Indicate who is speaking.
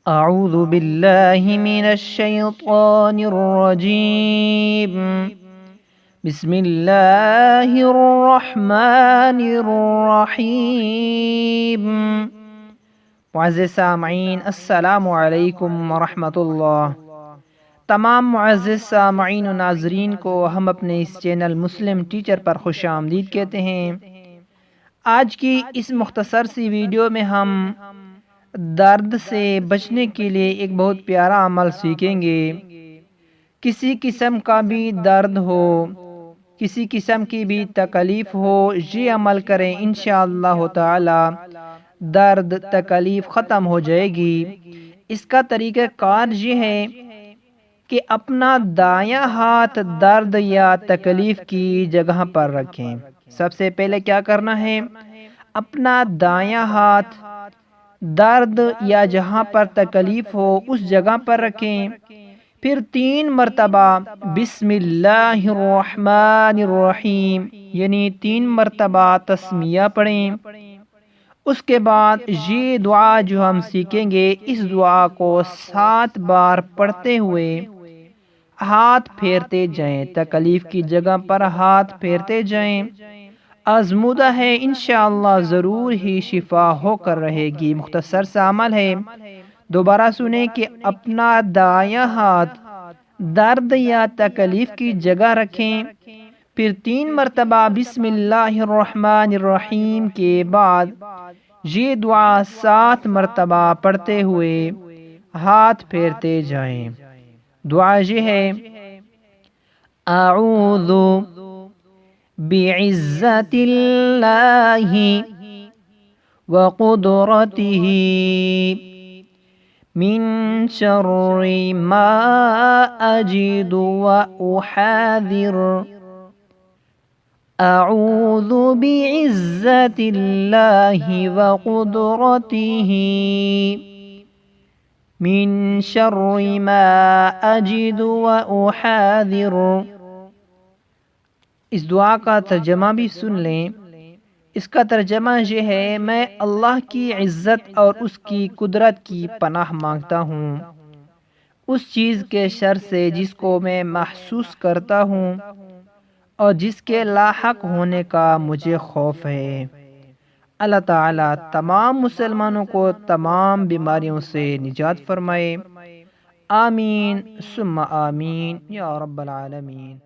Speaker 1: اعوذ باللہ من الشیطان الرجیم بسم اللہ الرحمن الرحیم۔ معزز سامعین، السلام علیکم ورحمۃ اللہ۔ تمام معزز سامعین و ناظرین کو ہم اپنے اس چینل مسلم ٹیچر پر خوش آمدید کہتے ہیں۔ آج کی اس مختصر سی ویڈیو میں ہم درد سے بچنے کے لیے ایک بہت پیارا عمل سیکھیں گے۔ کسی قسم کا بھی درد ہو، کسی قسم کی بھی تکلیف ہو، یہ عمل کریں، انشاءاللہ تعالی درد تکلیف ختم ہو جائے گی۔ اس کا طریقہ کار یہ ہے کہ اپنا دایاں ہاتھ درد یا تکلیف کی جگہ پر رکھیں۔ سب سے پہلے کیا کرنا ہے، اپنا دایاں ہاتھ درد یا جہاں پر تکلیف ہو اس جگہ پر رکھیں، پھر 3 مرتبہ بسم اللہ الرحمن الرحیم یعنی 3 مرتبہ تسمیہ پڑھیں۔ اس کے بعد یہ دعا جو ہم سیکھیں گے، اس دعا کو 7 بار پڑھتے ہوئے ہاتھ پھیرتے جائیں، تکلیف کی جگہ پر ہاتھ پھیرتے جائیں۔ آزمودہ ہے، انشاءاللہ ضرور ہی شفا ہو کر رہے گی۔ مختصر سا عمل ہے، دوبارہ سنیں کہ اپنا دایاں ہاتھ درد یا تکلیف کی جگہ رکھیں، پھر 3 مرتبہ بسم اللہ الرحمن الرحیم کے بعد یہ دعا 7 مرتبہ پڑھتے ہوئے ہاتھ پھیرتے جائیں۔ دعا یہ ہے، اعوذ بعزت اللہ وقدرتہ من شر ما اجد واحاذر، اعوذ بعزت اللہ وقدرتہ من شر ما اجد واحاذر۔ اس دعا کا ترجمہ بھی سن لیں۔ اس کا ترجمہ یہ ہے، میں اللہ کی عزت اور اس کی قدرت کی پناہ مانگتا ہوں اس چیز کے شر سے جس کو میں محسوس کرتا ہوں اور جس کے لاحق ہونے کا مجھے خوف ہے۔ اللہ تعالیٰ تمام مسلمانوں کو تمام بیماریوں سے نجات فرمائے، آمین ثم آمین یا رب العالمین۔